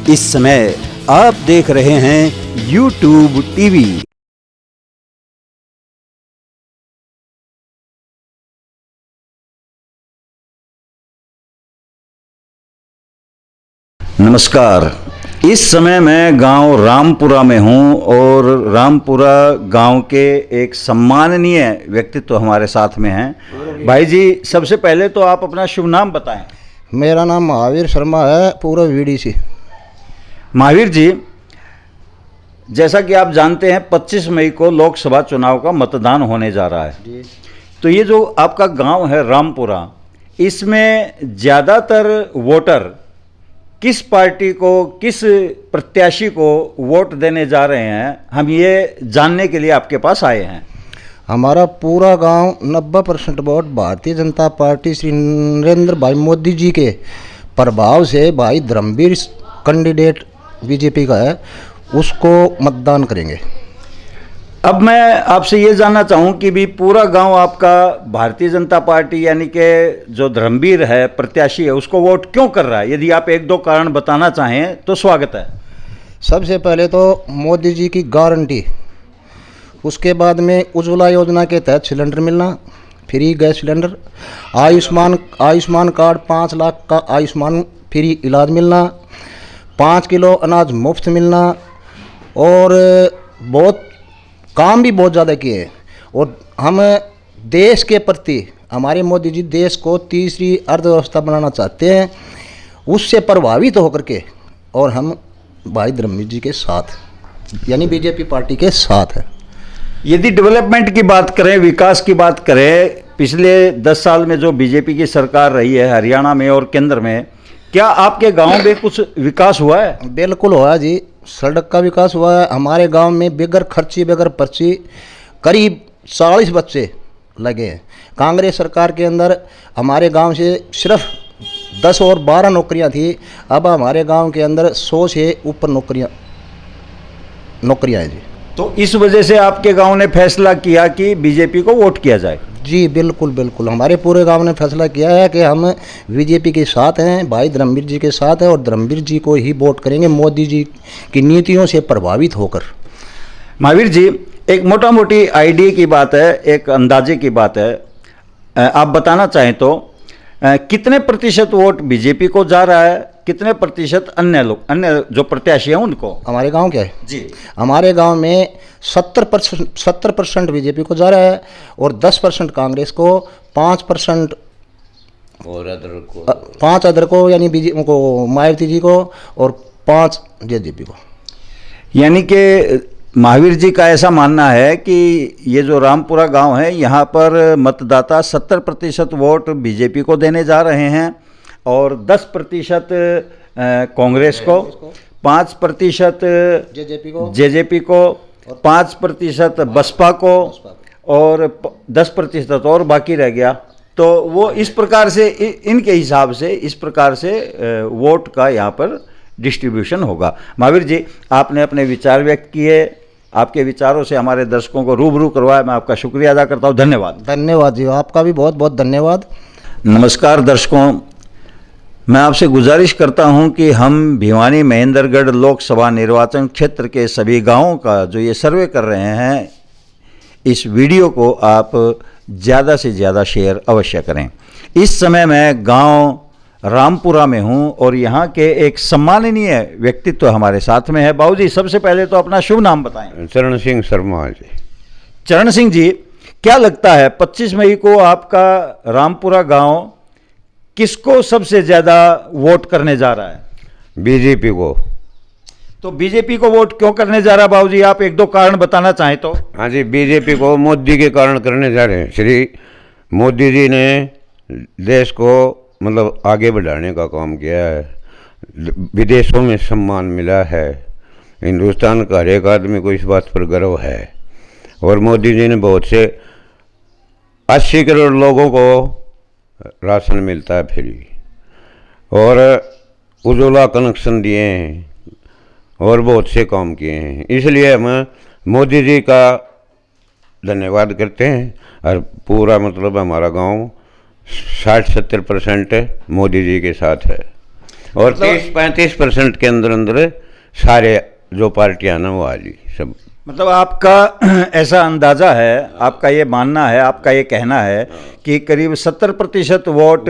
इस समय आप देख रहे हैं YouTube टीवी। नमस्कार, इस समय मैं गांव रामपुरा में हूं और रामपुरा गांव के एक सम्माननीय व्यक्तित्व हमारे साथ में हैं। भाई जी, सबसे पहले तो आप अपना शुभ नाम बताएं। मेरा नाम महावीर शर्मा है, पूरा वीडीसी। महावीर जी, जैसा कि आप जानते हैं 25 मई को लोकसभा चुनाव का मतदान होने जा रहा है। तो ये जो आपका गांव है रामपुरा, इसमें ज़्यादातर वोटर किस पार्टी को, किस प्रत्याशी को वोट देने जा रहे हैं, हम ये जानने के लिए आपके पास आए हैं। हमारा पूरा गांव 90% वोट भारतीय जनता पार्टी श्री नरेंद्र भाई मोदी जी के प्रभाव से भाई धर्मवीर कैंडिडेट बीजेपी का है, उसको मतदान करेंगे। अब मैं आपसे ये जानना चाहूँ कि भी पूरा गांव आपका भारतीय जनता पार्टी यानी कि जो धर्मवीर है, प्रत्याशी है, उसको वोट क्यों कर रहा है? यदि आप एक दो कारण बताना चाहें तो स्वागत है। सबसे पहले तो मोदी जी की गारंटी, उसके बाद में उज्ज्वला योजना के तहत सिलेंडर मिलना, free gas cylinder, Ayushman card 5 lakh का आयुष्मान फ्री इलाज मिलना, 5 किलो अनाज मुफ्त मिलना, और बहुत काम भी बहुत ज़्यादा किए हैं। और हम देश के प्रति, हमारे मोदी जी देश को तीसरी अर्थव्यवस्था बनाना चाहते हैं, उससे प्रभावित होकर के, और हम भाई धर्मवीर जी के साथ यानी बीजेपी पार्टी के साथ है। यदि डेवलपमेंट की बात करें, विकास की बात करें, पिछले 10 साल में जो बीजेपी की सरकार रही है हरियाणा में और केंद्र में, क्या आपके गांव में कुछ विकास हुआ है? बिल्कुल हुआ जी, सड़क का विकास हुआ है। हमारे गांव में बगैर खर्ची बगैर पर्ची करीब 40 बच्चे लगे हैं। कांग्रेस सरकार के अंदर हमारे गांव से सिर्फ 10 और 12 नौकरियां थी, अब हमारे गांव के अंदर 100 से ऊपर नौकरियां हैं जी। तो इस वजह से आपके गांव ने फैसला किया कि बीजेपी को वोट किया जाए? जी बिल्कुल बिल्कुल, हमारे पूरे गांव ने फैसला किया है कि हम बीजेपी के साथ हैं, भाई धर्मवीर जी के साथ हैं, और धर्मवीर जी को ही वोट करेंगे, मोदी जी की नीतियों से प्रभावित होकर। महावीर जी, एक मोटा मोटी आइडिया की बात है, एक अंदाजे की बात है, आप बताना चाहें तो कितने प्रतिशत वोट बीजेपी को जा रहा है, कितने प्रतिशत अन्य जो प्रत्याशी हैं उनको? हमारे गांव क्या है जी, हमारे गांव में 70% बीजेपी को जा रहा है, और 10% कांग्रेस को, 5% और अदर को यानी बीजेपी को, मायावती जी को, और 5 जेजेपी को। यानी कि महावीर जी का ऐसा मानना है कि ये जो रामपुरा गांव है, यहाँ पर मतदाता 70% वोट बीजेपी को देने जा रहे हैं, और 10% कांग्रेस को, 5% जेजेपी को, 5% बसपा को, और 10% और बाकी रह गया। तो वो इस प्रकार से, इनके हिसाब से इस प्रकार से वोट का यहाँ पर डिस्ट्रीब्यूशन होगा। महावीर जी, आपने अपने विचार व्यक्त किए, आपके विचारों से हमारे दर्शकों को रूबरू करवाया, मैं आपका शुक्रिया अदा करता हूँ। धन्यवाद। धन्यवाद जी, आपका भी बहुत बहुत धन्यवाद। नमस्कार दर्शकों, मैं आपसे गुजारिश करता हूं कि हम भिवानी महेंद्रगढ़ लोकसभा निर्वाचन क्षेत्र के सभी गांवों का जो ये सर्वे कर रहे हैं, इस वीडियो को आप ज़्यादा से ज़्यादा शेयर अवश्य करें। इस समय मैं गांव रामपुरा में हूं और यहाँ के एक सम्माननीय व्यक्तित्व हमारे साथ में है। बाबूजी, सबसे पहले तो अपना शुभ नाम बताएं। चरण सिंह शर्मा जी। चरण सिंह जी, क्या लगता है 25 मई को आपका रामपुरा गांव किसको सबसे ज़्यादा वोट करने जा रहा है? बीजेपी को। तो बीजेपी को वोट क्यों करने जा रहा है बाबूजी, आप एक दो कारण बताना चाहें तो? हाँ जी, बीजेपी को मोदी के कारण करने जा रहे हैं। श्री मोदी जी ने देश को मतलब आगे बढ़ाने का काम किया है, विदेशों में सम्मान मिला है, हिंदुस्तान का हर एक आदमी को इस बात पर गर्व है, और मोदी जी ने बहुत से 80 करोड़ लोगों को राशन मिलता है फ्री, और उज्ज्वला कनेक्शन दिए हैं, और बहुत से काम किए हैं। इसलिए हम मोदी जी का धन्यवाद करते हैं, और पूरा मतलब हमारा गांव 60-70% मोदी जी के साथ है। और 30-35% के अंदर अंदर सारे जो पार्टियां ना वो आ ली सब। मतलब आपका ऐसा अंदाजा है, आपका ये मानना है, आपका ये कहना है कि करीब 70% वोट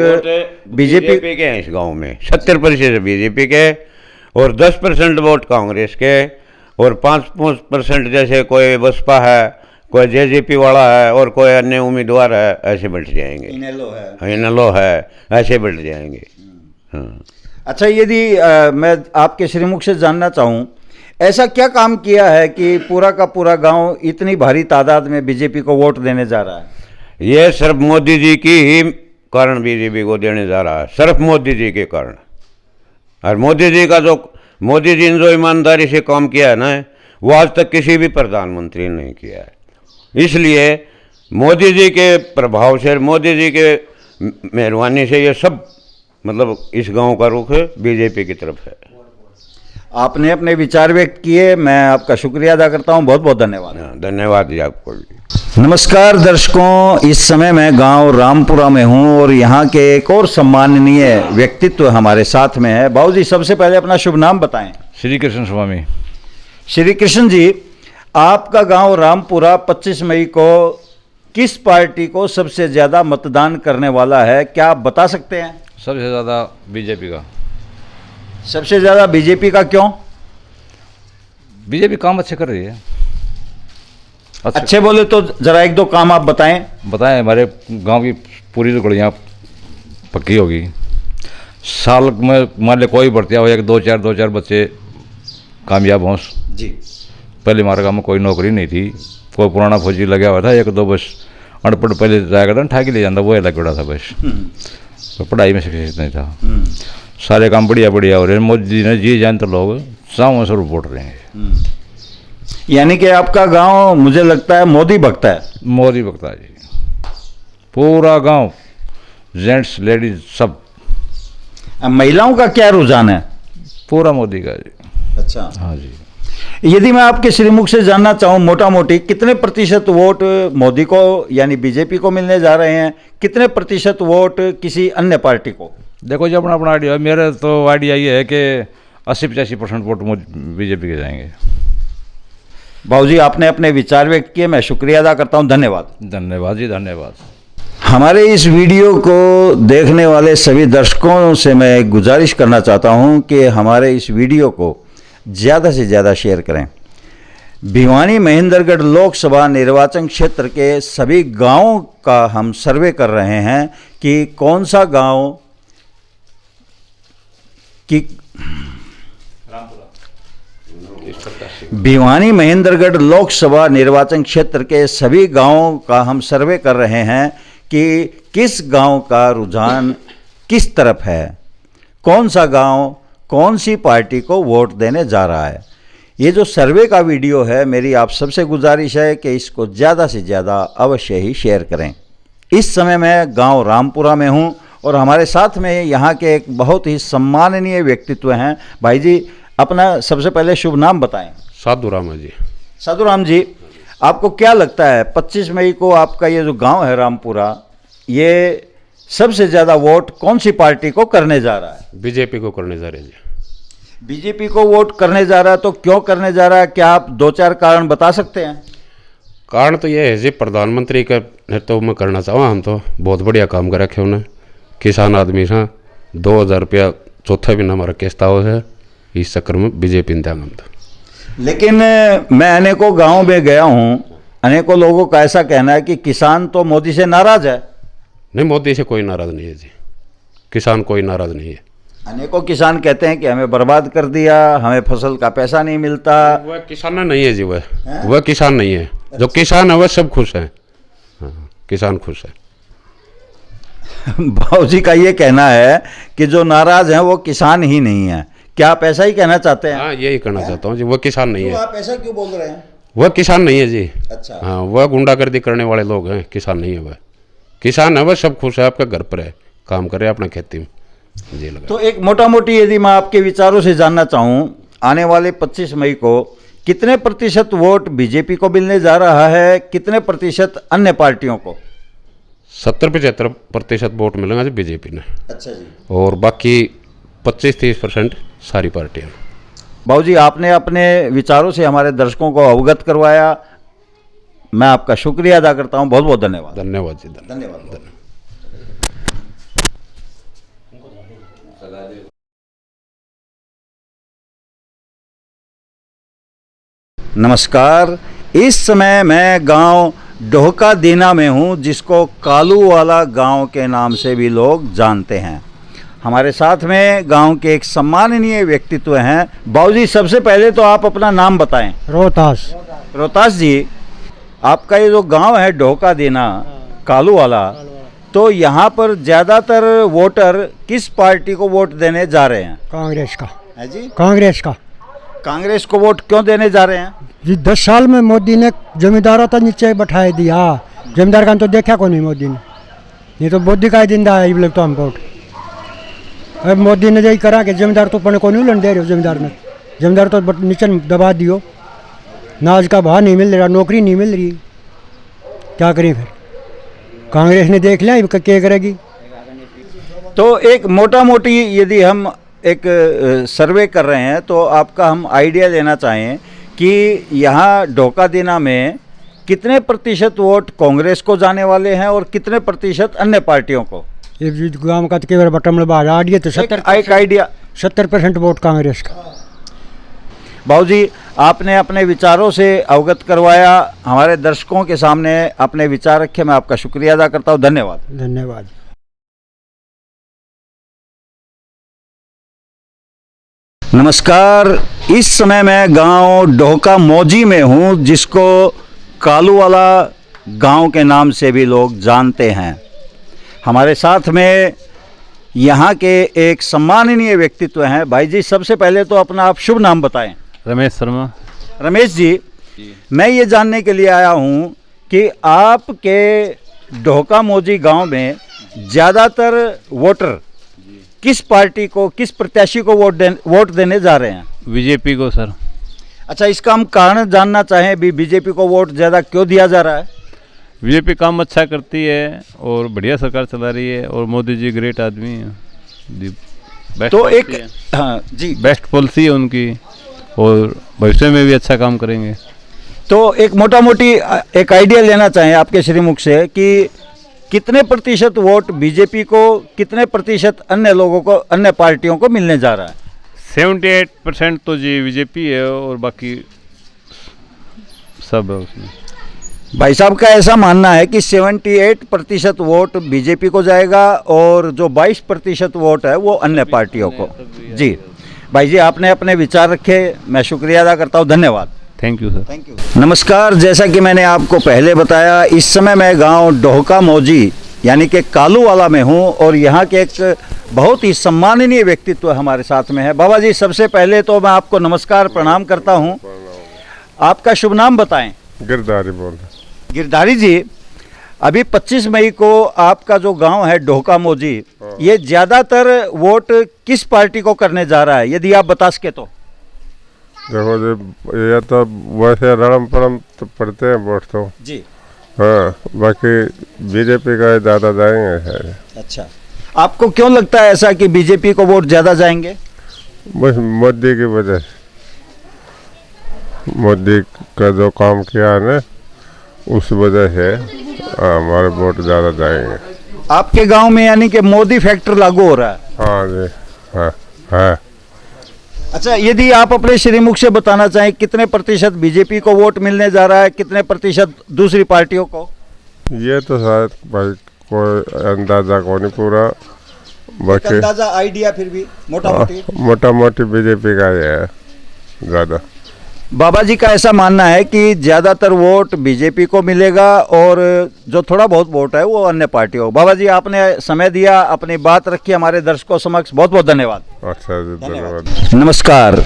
बीजेपी के हैं इस गांव में, 70% बीजेपी के और 10% वोट कांग्रेस के और 5% जैसे कोई बसपा है, कोई जेजेपी वाला है और कोई अन्य उम्मीदवार है, ऐसे बैठ जाएंगे। इनेलो है, ऐसे बैठ जाएंगे। हाँ। अच्छा, यदि मैं आपके श्रीमुख से जानना चाहूँ, ऐसा क्या काम किया है कि पूरा का पूरा गांव इतनी भारी तादाद में बीजेपी को वोट देने जा रहा है? ये सिर्फ मोदी जी की ही कारण बीजेपी को देने जा रहा है, सिर्फ मोदी जी के कारण। और मोदी जी ने जो ईमानदारी से काम किया है ना, वो आज तक किसी भी प्रधानमंत्री ने नहीं किया है। इसलिए मोदी जी के प्रभाव से, मोदी जी के मेहरबानी से ये सब मतलब इस गांव का रुख बीजेपी की तरफ है। आपने अपने विचार व्यक्त किए, मैं आपका शुक्रिया अदा करता हूं, बहुत बहुत धन्यवाद। धन्यवाद जी आपको भी। नमस्कार दर्शकों, इस समय मैं गांव रामपुरा में हूं और यहां के एक और सम्माननीय व्यक्तित्व हमारे साथ में है। बाबू जी, सबसे पहले अपना शुभ नाम बताएं। श्री कृष्ण स्वामी। श्री कृष्ण जी, आपका गांव रामपुरा 25 मई को किस पार्टी को सबसे ज़्यादा मतदान करने वाला है, क्या आप बता सकते हैं? सबसे ज़्यादा बीजेपी का। सबसे ज़्यादा बीजेपी का, क्यों? बीजेपी काम अच्छे कर रही है। अच्छे बोले तो जरा एक दो काम आप बताएं। हमारे गांव की पूरी तो गलियाँ पक्की होगी। साल में मान लो कोई भर्तियाँ हो, दो चार बच्चे कामयाब हों जी। पहले हमारे गाँव में कोई नौकरी नहीं थी, कोई पुराना फौजी लगा हुआ था, एक दो बस अनपढ़ पहले जाएगा था, ठाकी ले जाता, वो लग पड़ा था बस। तो पढ़ाई में सक्सेस नहीं था। सारे काम बढ़िया हो रहे हैं। मोदी जी ने जी जान तो लोग सामने से वोट रहे हैं। यानी कि आपका गांव मुझे लगता है मोदी भक्त है। मोदी भक्त है जी, पूरा गांव, जेंट्स लेडीज सब। महिलाओं का क्या रुझान है? पूरा मोदी का जी। अच्छा, हाँ जी। यदि मैं आपके श्रीमुख से जानना चाहूँ, मोटा मोटी कितने प्रतिशत वोट मोदी को यानी बीजेपी को मिलने जा रहे हैं, कितने प्रतिशत वोट किसी अन्य पार्टी को? देखो जी, अपना अपना आइडिया है। मेरा तो आइडिया ये है कि 80-85% वोट बीजेपी के जाएंगे। बाबूजी, आपने अपने विचार व्यक्त किए, मैं शुक्रिया अदा करता हूँ, धन्यवाद। धन्यवाद जी, धन्यवाद। हमारे इस वीडियो को देखने वाले सभी दर्शकों से मैं गुजारिश करना चाहता हूँ कि हमारे इस वीडियो को ज़्यादा से ज़्यादा शेयर करें। भिवानी महेंद्रगढ़ लोकसभा निर्वाचन क्षेत्र के सभी गांवों का हम सर्वे कर रहे हैं कि कौन सा गांव की भिवानी महेंद्रगढ़ लोकसभा निर्वाचन क्षेत्र के सभी गांवों का हम सर्वे कर रहे हैं कि किस गांव का रुझान किस तरफ है, कौन सा गांव कौन सी पार्टी को वोट देने जा रहा है। ये जो सर्वे का वीडियो है, मेरी आप सबसे गुजारिश है कि इसको ज़्यादा से ज़्यादा अवश्य ही शेयर करें। इस समय मैं गांव रामपुरा में हूं और हमारे साथ में यहाँ के एक बहुत ही सम्माननीय व्यक्तित्व हैं। भाई जी, अपना सबसे पहले शुभ नाम बताएं। साधुराम जी। साधुराम जी, आपको क्या लगता है 25 मई को आपका ये जो गांव है रामपुरा, ये सबसे ज़्यादा वोट कौन सी पार्टी को करने जा रहा है? बीजेपी को करने जा रहे हैं जी। बीजेपी को वोट करने जा रहा है, तो क्यों करने जा रहा है, क्या आप दो चार कारण बता सकते हैं? कारण तो ये है जी, प्रधानमंत्री का नेतृत्व में करना चाहूँ। हम तो बहुत बढ़िया काम कर रखे उन्हें, किसान आदमी था, 2000 रुपया चौथा भी हमारा किस्ता हो है, इस चक्कर में बीजेपी ने हम था। लेकिन मैं अनेकों गाँव में गया हूँ, अनेकों लोगों का ऐसा कहना है कि किसान तो मोदी से नाराज है। नहीं, मोदी से कोई नाराज नहीं है जी, किसान कोई नाराज नहीं है। अनेकों किसान कहते हैं कि हमें बर्बाद कर दिया, हमें फसल का पैसा नहीं मिलता। वह किसान नहीं है जी, वह किसान नहीं है। जो किसान है वह सब खुश है। हाँ, किसान खुश है। बाबूजी का ये कहना है कि जो नाराज हैं वो किसान ही नहीं है। क्या आप ऐसा ही कहना चाहते हैं? हाँ, यही कहना चाहता हूँ जी, वह किसान नहीं है। आप ऐसा क्यों बोल रहे हैं? वह किसान नहीं है जी। अच्छा। हाँ, वह गुंडागर्दी करने वाले लोग हैं, किसान नहीं है वह। किसान है वह सब खुश है, आपके घर पर है, काम करे अपना खेती में जी लगा। तो एक मोटा मोटी यदि मैं आपके विचारों से जानना चाहूँ, आने वाले 25 मई को कितने प्रतिशत वोट बीजेपी को मिलने जा रहा है, कितने प्रतिशत अन्य पार्टियों को? 70-75% वोट मिलेंगे जी बीजेपी ने। अच्छा जी। और बाकी 25-30% सारी पार्टियाँ। बाबूजी आपने अपने विचारों से हमारे दर्शकों को अवगत करवाया, मैं आपका शुक्रिया अदा करता हूं। बहुत बहुत धन्यवाद। धन्यवाद जी, धन्यवाद। नमस्कार, इस समय मैं गांव ढोका दीना में हूं, जिसको कालू वाला गांव के नाम से भी लोग जानते हैं। हमारे साथ में गांव के एक सम्माननीय व्यक्तित्व हैं। बाबूजी सबसे पहले तो आप अपना नाम बताएं। रोहतास। रोहतास जी, आपका ये जो गांव है ढोका दीना कालू वाला, तो यहाँ पर ज़्यादातर वोटर किस पार्टी को वोट देने जा रहे हैं? कांग्रेस का है जी। कांग्रेस का। कांग्रेस को वोट क्यों देने जा रहे हैं? जी 10 साल में मोदी ने जमींदारों तक नीचे बैठाए दिया। जमींदार का तो देखा को नहीं मोदी ने, ये तो मोदी का ही दिन है। ये तो हम वोट अब मोदी ने यही करा कि जमींदार तो पने को नहीं उलन दे रहे हो। जमींदार तो नीचे दबा दियो, नाज का भाव नहीं मिल रहा, नौकरी नहीं मिल रही, क्या करें फिर? कांग्रेस ने देख लिया क्या करेगी। तो एक मोटा मोटी यदि हम एक सर्वे कर रहे हैं तो आपका हम आइडिया लेना चाहें कि यहाँ ढोका दीना में कितने प्रतिशत वोट कांग्रेस को जाने वाले हैं और कितने प्रतिशत अन्य पार्टियों को? ये गाँव का तो केवल बटम आ दिए तो 70% वोट कांग्रेस का। बाबूजी आपने अपने विचारों से अवगत करवाया, हमारे दर्शकों के सामने अपने विचार रखे, मैं आपका शुक्रिया अदा करता हूँ। धन्यवाद। धन्यवाद। नमस्कार, इस समय मैं गांव ढोका मौजी में हूं, जिसको कालू वाला गांव के नाम से भी लोग जानते हैं। हमारे साथ में यहाँ के एक सम्माननीय व्यक्तित्व हैं। भाई जी सबसे पहले तो अपना आप शुभ नाम बताएं। रमेश शर्मा। रमेश जी, मैं ये जानने के लिए आया हूँ कि आपके ढोका मौजी गांव में ज़्यादातर वोटर किस पार्टी को, किस प्रत्याशी को वोट देने जा रहे हैं? बीजेपी को सर। अच्छा, इसका हम कारण जानना चाहें भी, बीजेपी को वोट ज़्यादा क्यों दिया जा रहा है? बीजेपी काम अच्छा करती है और बढ़िया सरकार चला रही है और मोदी जी ग्रेट आदमी है। तो एक हाँ जी, बेस्ट पॉलिसी है उनकी और भविष्य में भी अच्छा काम करेंगे। तो एक मोटा मोटी एक आइडिया लेना चाहें आपके श्रीमुख से कि कितने प्रतिशत वोट बीजेपी को, कितने प्रतिशत अन्य लोगों को, अन्य पार्टियों को मिलने जा रहा है? 78% तो जी बीजेपी है और बाकी सब है उसमें। भाई साहब का ऐसा मानना है कि 78% वोट बीजेपी को जाएगा और जो 22% वोट है वो अन्य पार्टियों को। जी भाई जी, आपने अपने विचार रखे, मैं शुक्रिया अदा करता हूँ। धन्यवाद। Thank you sir. Thank you. नमस्कार, जैसा कि मैंने आपको पहले बताया, इस समय मैं गांव ढोका मौजी यानी कि कालू वाला में हूं और यहाँ के एक बहुत ही सम्माननीय व्यक्तित्व हमारे साथ में है। बाबा जी सबसे पहले तो मैं आपको नमस्कार प्रणाम करता हूं। आपका शुभ नाम बताएं। गिरधारी बोल रहे। गिरधारी जी, अभी 25 मई को आपका जो गांव है ढोका मौजी, ये ज़्यादातर वोट किस पार्टी को करने जा रहा है, यदि आप बता सके तो? देखो जी, ये तो वैसे रड़म पड़म तो पड़ते हैं वोट तो जी, हाँ, बाकी बीजेपी का ज़्यादा जाएंगे। अच्छा, आपको क्यों लगता है ऐसा कि बीजेपी को वोट ज़्यादा जाएंगे? बस मोदी की वजह से, मोदी का जो काम किया है ना, उस वजह से हमारे वोट ज़्यादा जाएंगे। आपके गांव में यानी कि मोदी फैक्टर लागू हो रहा है? हाँ जी, हाँ हाँ। अच्छा, यदि आप अपने श्रीमुख से बताना चाहें कितने प्रतिशत बीजेपी को वोट मिलने जा रहा है, कितने प्रतिशत दूसरी पार्टियों को? ये तो शायद भाई कोई अंदाजा को नहीं पूरा, बाकी अंदाजा आइडिया फिर भी मोटा मोटी बीजेपी का ही है ज़्यादा। बाबा जी का ऐसा मानना है कि ज़्यादातर वोट बीजेपी को मिलेगा और जो थोड़ा बहुत वोट है वो अन्य पार्टियों को। बाबा जी आपने समय दिया, अपनी बात रखी हमारे दर्शकों समक्ष, बहुत बहुत धन्यवाद। अच्छा जी, धन्यवाद। नमस्कार,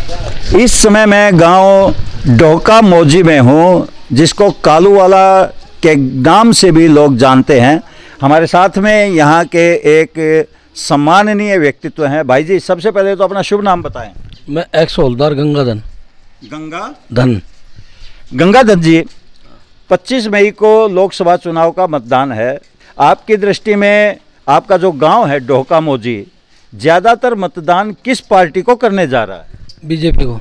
इस समय मैं गांव ढोका मौजी में हूं, जिसको कालू वाला के नाम से भी लोग जानते हैं। हमारे साथ में यहाँ के एक सम्माननीय व्यक्तित्व हैं। भाई जी सबसे पहले तो अपना शुभ नाम बताएं। मैं एक्स हवलदार गंगाधर गंगाधर जी, 25 मई को लोकसभा चुनाव का मतदान है। आपकी दृष्टि में आपका जो गांव है ढोका मौजी, ज़्यादातर मतदान किस पार्टी को करने जा रहा है? बीजेपी को।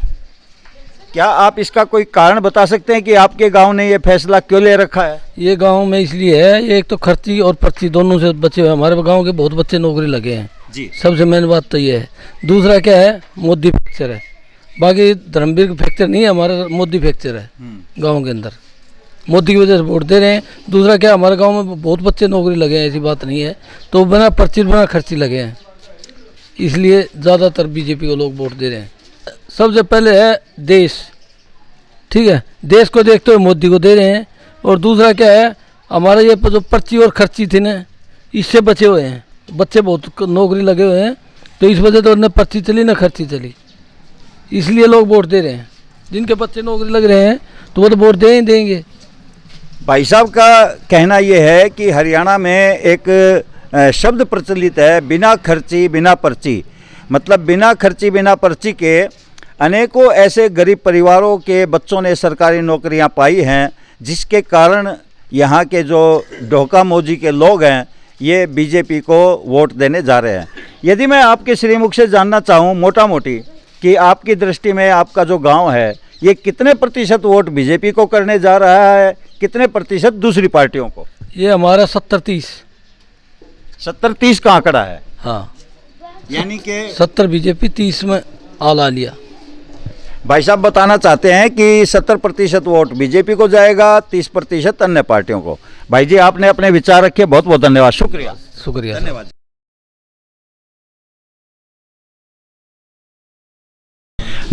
क्या आप इसका कोई कारण बता सकते हैं कि आपके गांव ने ये फैसला क्यों ले रखा है? ये गांव में इसलिए है, ये एक तो खर्ची और पर्ची दोनों से बच्चे, हमारे गांव के बहुत बच्चे नौकरी लगे हैं जी। सबसे मेन बात तो ये है। दूसरा क्या है, मोदी फैक्चर है, बाकी धर्मवीर का फैक्चर नहीं है, हमारा मोदी फैक्चर है गाँव के अंदर, मोदी की वजह से वोट दे रहे हैं। दूसरा क्या, हमारे गाँव में बहुत बच्चे नौकरी लगे हैं, ऐसी बात नहीं है, तो बिना पर्ची बिना खर्ची लगे हैं, इसलिए ज़्यादातर बीजेपी को लोग वोट दे रहे हैं। सबसे पहले है देश, ठीक है, देश को देखते हुए मोदी को दे रहे हैं। और दूसरा क्या है, हमारा ये जो पर्ची और खर्ची थी ना, इससे बचे हुए हैं, बच्चे बहुत नौकरी लगे हुए हैं, तो इस वजह से उन्हें पर्ची चली ना खर्ची चली, इसलिए लोग वोट दे रहे हैं। जिनके बच्चे नौकरी लग रहे हैं तो वो तो वोट दे ही देंगे। भाई साहब का कहना यह है कि हरियाणा में एक शब्द प्रचलित है, बिना खर्ची बिना पर्ची, मतलब बिना खर्ची बिना पर्ची के अनेकों ऐसे गरीब परिवारों के बच्चों ने सरकारी नौकरियां पाई हैं, जिसके कारण यहाँ के जो ढोका मोजी के लोग हैं ये बीजेपी को वोट देने जा रहे हैं। यदि मैं आपके श्रीमुख से जानना चाहूँ मोटा मोटी कि आपकी दृष्टि में आपका जो गांव है ये कितने प्रतिशत वोट बीजेपी को करने जा रहा है, कितने प्रतिशत दूसरी पार्टियों को? ये हमारा 70-30। 70-30 का आंकड़ा है। हाँ, यानी कि 70 बीजेपी, 30 में आला लिया। भाई साहब बताना चाहते हैं कि 70% वोट बीजेपी को जाएगा, 30% अन्य पार्टियों को। भाई जी आपने अपने विचार रखे, बहुत बहुत धन्यवाद। शुक्रिया। शुक्रिया, धन्यवाद।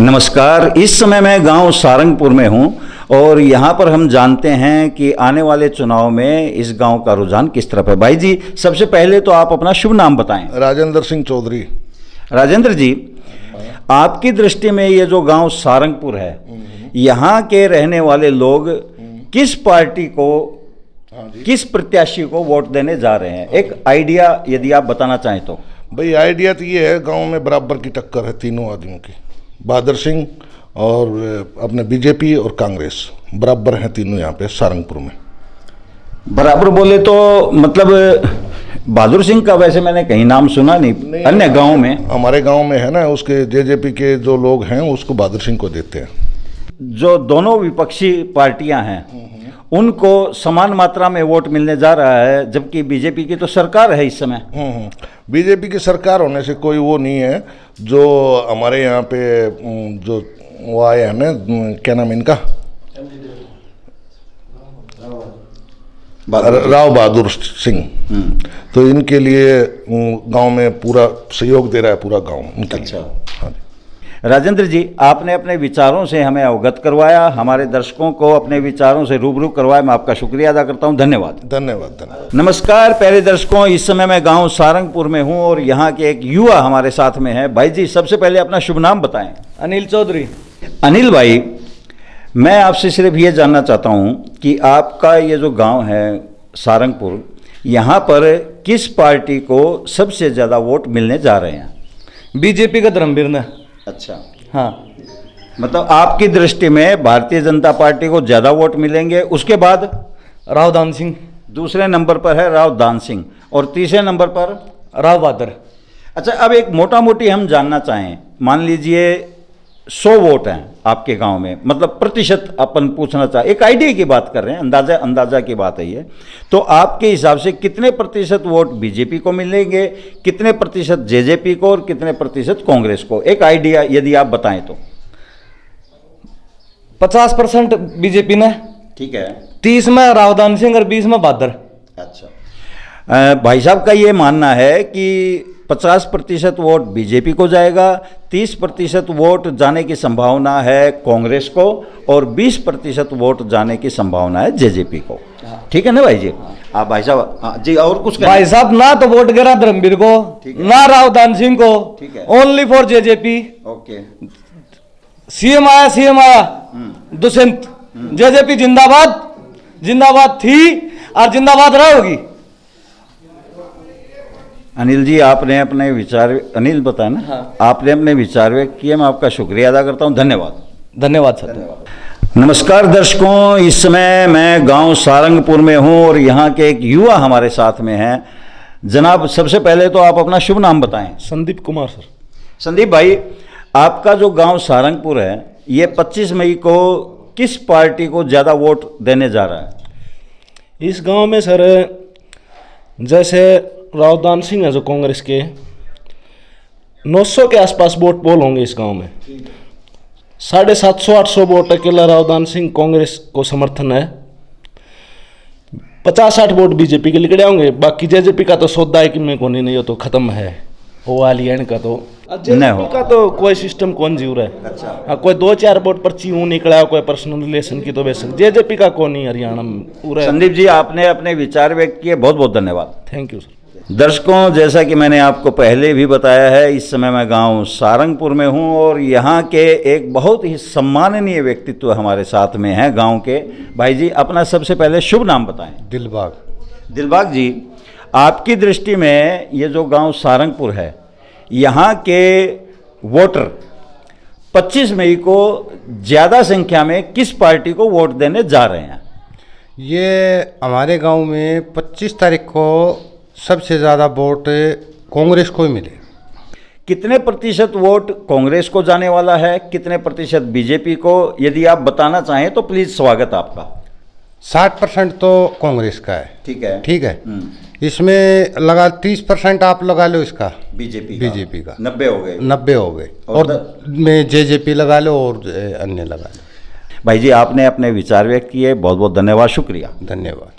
नमस्कार, इस समय मैं गांव सारंगपुर में हूं और यहां पर हम जानते हैं कि आने वाले चुनाव में इस गांव का रुझान किस तरफ है। भाई जी सबसे पहले तो आप अपना शुभ नाम बताएं। राजेंद्र सिंह चौधरी। राजेंद्र जी, आपकी दृष्टि में ये जो गांव सारंगपुर है, यहाँ के रहने वाले लोग किस पार्टी को, किस प्रत्याशी को वोट देने जा रहे हैं? एक आइडिया यदि आप बताना चाहें तो। भाई आइडिया तो ये है, गांव में बराबर की टक्कर है तीनों आदमियों की, बहादुर सिंह और अपने बीजेपी और कांग्रेस बराबर हैं तीनों यहाँ पे सारंगपुर में। बराबर बोले तो मतलब बहादुर सिंह का वैसे मैंने कहीं नाम सुना नहीं अन्य गांव में। हमारे गांव में है ना, उसके जेजेपी के जो लोग हैं उसको बहादुर सिंह को देते हैं। जो दोनों विपक्षी पार्टियां हैं उनको समान मात्रा में वोट मिलने जा रहा है, जबकि बीजेपी की तो सरकार है इस समय। बीजेपी की सरकार होने से कोई वो नहीं है। जो हमारे यहाँ पे जो वो आए हैं ना, क्या नाम इनका, राव बहादुर सिंह, तो इनके लिए गांव में पूरा सहयोग दे रहा है पूरा गांव इनके लिए। हाँ। राजेंद्र जी आपने अपने विचारों से हमें अवगत करवाया, हमारे दर्शकों को अपने विचारों से रूबरू करवाया, मैं आपका शुक्रिया अदा करता हूं। धन्यवाद। धन्यवाद। धन्यवाद। नमस्कार प्यारे दर्शकों, इस समय मैं गांव सारंगपुर में हूं और यहाँ के एक युवा हमारे साथ में है। भाई जी सबसे पहले अपना शुभ नाम बताएं। अनिल चौधरी। अनिल भाई, मैं आपसे सिर्फ ये जानना चाहता हूँ कि आपका ये जो गांव है सारंगपुर, यहाँ पर किस पार्टी को सबसे ज़्यादा वोट मिलने जा रहे हैं? बीजेपी का धर्मवीर ने। अच्छा, हाँ, मतलब आपकी दृष्टि में भारतीय जनता पार्टी को ज़्यादा वोट मिलेंगे, उसके बाद राव दान सिंह दूसरे नंबर पर है, राव दान सिंह, और तीसरे नंबर पर राव बहादुर। अच्छा, अब एक मोटा मोटी हम जानना चाहें, मान लीजिए 100 वोट हैं आपके गांव में, मतलब प्रतिशत अपन पूछना चाहें, एक आइडिया की बात कर रहे हैं, अंदाजा की बात है ये, तो आपके हिसाब से कितने प्रतिशत वोट बीजेपी को मिलेंगे, कितने प्रतिशत जेजेपी को और कितने प्रतिशत कांग्रेस को? एक आइडिया यदि आप बताएं तो। 50% बीजेपी ने, ठीक है, 30 में रावदान सिंह और 20 में बहादुर। अच्छा, भाई साहब का ये मानना है कि 50% वोट बीजेपी को जाएगा, 30% वोट जाने की संभावना है कांग्रेस को और 20% वोट जाने की संभावना है जेजेपी को। ठीक है ना भाई जी? आप भाई साहब जी और कुछ भाई साहब ना तो वोट गिरा धर्मवीर को, ना रावदान सिंह को, only for JJP. Okay, CM आया दुष्यंत, जेजेपी जिंदाबाद, जिंदाबाद थी और जिंदाबाद रहेगी। अनिल जी आपने अपने विचार, अनिल बताया ना? हाँ। आपने अपने विचार व्यक्त किए, मैं आपका शुक्रिया अदा करता हूं। धन्यवाद। धन्यवाद सर। नमस्कार दर्शकों, इस समय मैं गांव सारंगपुर में हूं और यहाँ के एक युवा हमारे साथ में हैं। जनाब, सबसे पहले तो आप अपना शुभ नाम बताएं। संदीप कुमार सर। संदीप भाई, आपका जो गांव सारंगपुर है, ये 25 मई को किस पार्टी को ज़्यादा वोट देने जा रहा है? इस गांव में सर जैसे रावदान सिंह है जो कांग्रेस के, 900 के आसपास वोट पोल होंगे इस गांव में। 750-800 वोट अकेला रावदान सिंह कांग्रेस को समर्थन है। 50-60 वोट बीजेपी के निकले होंगे। बाकी जेजेपी का तो सौदा है कि मैं कौन नहीं हो तो खत्म है वो वाली है का तो जेजेपी का तो कोई सिस्टम कौन जीव रहा है। अच्छा। हाँ, कोई 2-4 वोट पर्ची ऊँ निकला, कोई पर्सनल रिलेशन की तो बेशक जेजेपी का कौन नहीं हरियाणा में पूरा। संदीप जी, आपने अपने विचार व्यक्त किए, बहुत बहुत धन्यवाद। Thank you sir. दर्शकों, जैसा कि मैंने आपको पहले भी बताया है, इस समय मैं गांव सारंगपुर में हूं और यहां के एक बहुत ही सम्माननीय व्यक्तित्व हमारे साथ में हैं गांव के। भाई जी, अपना सबसे पहले शुभ नाम बताएं। दिलबाग। दिलबाग जी, आपकी दृष्टि में ये जो गांव सारंगपुर है, यहाँ के वोटर 25 मई को ज़्यादा संख्या में किस पार्टी को वोट देने जा रहे हैं? ये हमारे गांव में 25 तारीख को सबसे ज़्यादा वोट कांग्रेस को ही मिले। कितने प्रतिशत वोट कांग्रेस को जाने वाला है, कितने प्रतिशत बीजेपी को? यदि आप बताना चाहें तो प्लीज़, स्वागत आपका। 60% तो कांग्रेस का है। ठीक है, ठीक है। इसमें लगा 30% आप लगा लो इसका बीजेपी का 90 हो गए और में जेजेपी लगा लो और अन्य लगा लो। भाई जी, आपने अपने विचार व्यक्त किए, बहुत बहुत धन्यवाद, शुक्रिया। धन्यवाद।